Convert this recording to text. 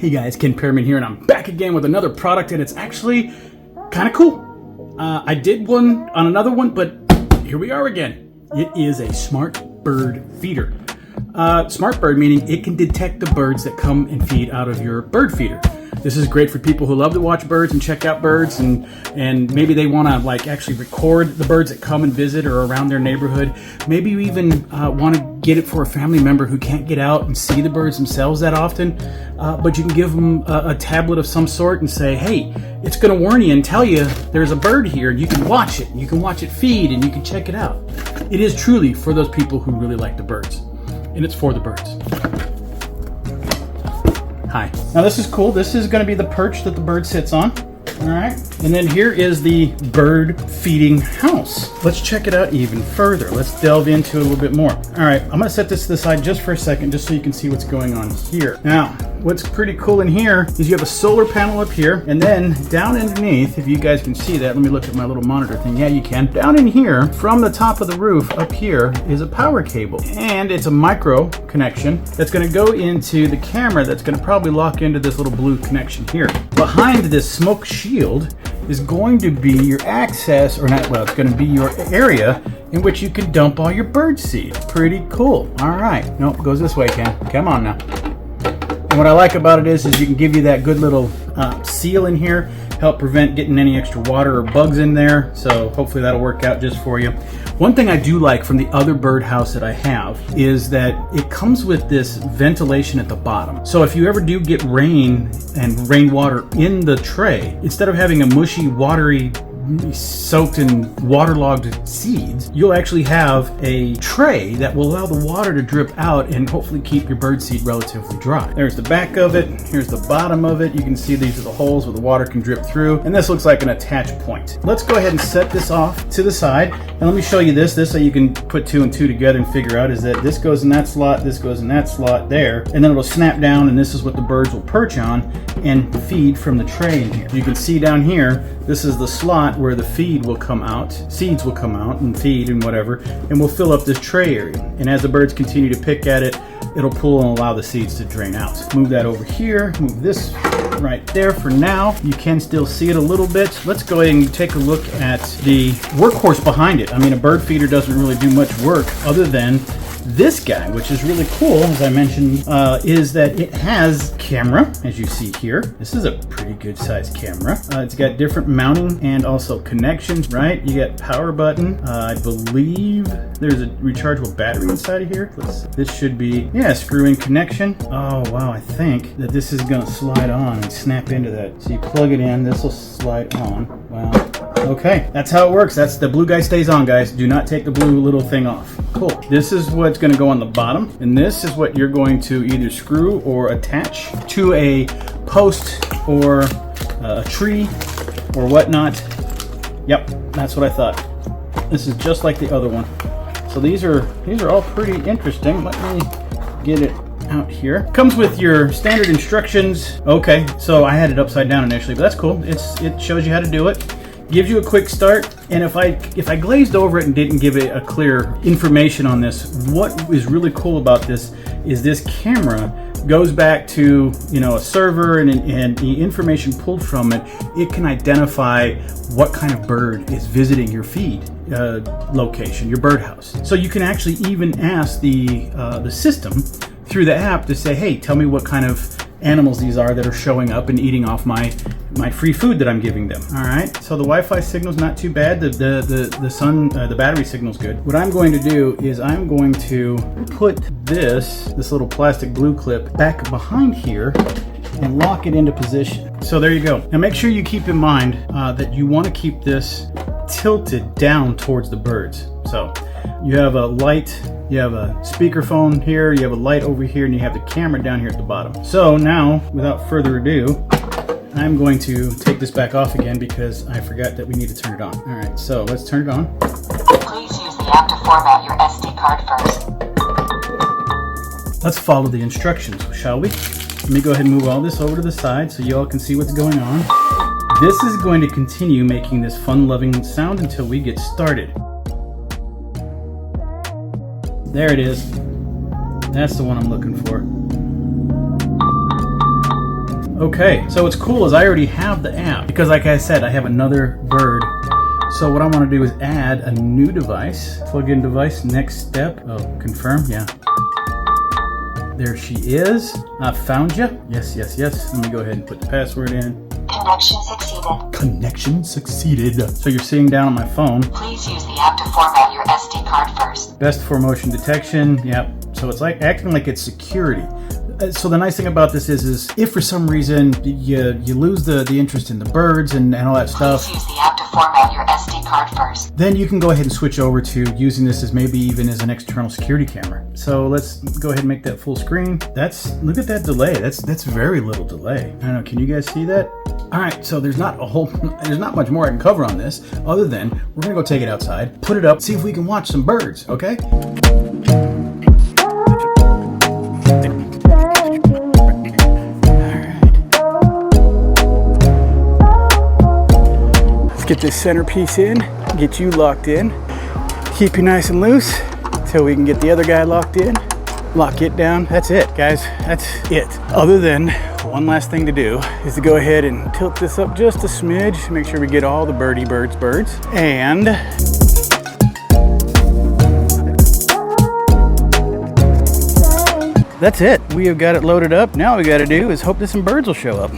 Hey guys, Ken Pearman here, and I'm back again with another product, and it's actually kind of cool. I did one on another one, but here we are again. It is a smart bird feeder. Smart bird meaning it can detect the birds that come and feed out of your bird feeder. This is great for people who love to watch birds and check out birds, and maybe they want to like actually record the birds that come and visit or around their neighborhood. Maybe you even want to get it for a family member who can't get out and see the birds themselves that often, but you can give them a tablet of some sort and say, hey, it's going to warn you and tell you there's a bird here, and you can watch it, and you can watch it feed, and you can check it out. It is truly for those people who really like the birds, and it's for the birds. Hi. Now this is cool. This is going to be the perch that the bird sits on. All right. And then here is the bird feeding house. Let's check it out even further. Let's delve into it a little bit more. All right. I'm going to set this to the side just for a second, just so you can see what's going on here. Now, what's pretty cool in here is you have a solar panel up here, and then down underneath, if you guys can see that, let me look at my little monitor thing. Yeah, you can. Down in here, from the top of the roof up here, is a power cable, and it's a micro connection that's going to go into the camera that's going to probably lock into this little blue connection here. Behind this smoke shield is going to be your access, or not, well, it's going to be your area in which you can dump all your bird seed. Pretty cool. All right. Nope, it goes this way, Ken. Come on now. And what I like about it is you can give you that good little seal in here, help prevent getting any extra water or bugs in there. So hopefully that'll work out just for you. One thing I do like from the other birdhouse that I have is that it comes with this ventilation at the bottom. So if you ever do get rain and rainwater in the tray, instead of having a mushy, watery, soaked in waterlogged seeds, you'll actually have a tray that will allow the water to drip out and hopefully keep your bird seed relatively dry. There's the back of it. Here's the bottom of it. You can see these are the holes where the water can drip through, and this looks like an attach point. Let's go ahead and set this off to the side, and let me show you this so you can put two and two together and figure out is that this goes in that slot, this goes in that slot there, and then it'll snap down, and this is what the birds will perch on and feed from the tray in here. You can see down here, this is the slot where the feed will come out, seeds will come out and feed and whatever, and we'll fill up this tray area. And as the birds continue to pick at it, it'll pull and allow the seeds to drain out. Move that over here, move this right there for now. You can still see it a little bit. Let's go ahead and take a look at the workhorse behind it. I mean, a bird feeder doesn't really do much work other than this guy, which is really cool, as I mentioned, is that it has camera, as you see here. This is a pretty good sized camera. It's got different mounting and also connections, right? You got power button. I believe there's a rechargeable battery inside of here. This should be, yeah, screw-in connection. Oh, wow, I think that this is gonna slide on and snap into that. So you plug it in, this will slide on. Wow. Okay, that's how it works. That's the blue guy stays on, guys. Do not take the blue little thing off. Cool. This is what's going to go on the bottom, and this is what you're going to either screw or attach to a post or a tree or whatnot. Yep, that's what I thought. This is just like the other one. So these are all pretty interesting. Let me get it out here. Comes with your standard instructions. Okay, so I had it upside down initially, but that's cool. It shows you how to do it. Gives you a quick start, and if I glazed over it and didn't give it a clear information on this, what is really cool about this is this camera goes back to, you know, a server, and the information pulled from it, it can identify what kind of bird is visiting your feed location, your birdhouse. So you can actually even ask the system through the app to say, hey, tell me what kind of animals these are that are showing up and eating off my free food that I'm giving them. All right, so the Wi-Fi signal's not too bad. The battery signal's good. What I'm going to do is I'm going to put this little plastic blue clip back behind here and lock it into position. So there you go. Now make sure you keep in mind that you want to keep this tilted down towards the birds. So you have a light, you have a speakerphone here, you have a light over here, and you have the camera down here at the bottom. So now, without further ado, I'm going to take this back off again because I forgot that we need to turn it on. All right, so let's turn it on. Please use the app to format your SD card first. Let's follow the instructions, shall we? Let me go ahead and move all this over to the side so you all can see what's going on. This is going to continue making this fun-loving sound until we get started. There it is. That's the one I'm looking for. Okay, so what's cool is I already have the app because like I said, I have another bird. So what I want to do is add a new device. Plug in device, next step. Oh, confirm, yeah. There she is. I found you. Yes, yes, yes. Let me go ahead and put the password in. Connection succeeded. Connection succeeded. So you're seeing down on my phone. Please use the app to format your SD card first. Best for motion detection. Yep. So it's like acting like it's security. So the nice thing about this is if for some reason you lose the interest in the birds and all that stuff, Please use the app to format your SD card first. then you can go ahead and switch over to using this as maybe even as an external security camera. So let's go ahead and make that full screen. Look at that delay. That's very little delay. I don't know, can you guys see that? All right, so there's not much more I can cover on this other than we're gonna go take it outside, put it up, see if we can watch some birds, okay? Get this centerpiece in, get you locked in, keep you nice and loose till we can get the other guy locked in, lock it down. That's it, guys, that's it. Other than one last thing to do is to go ahead and tilt this up just a smidge, make sure we get all the birds, and that's it. We have got it loaded up. Now all we gotta do is hope that some birds will show up.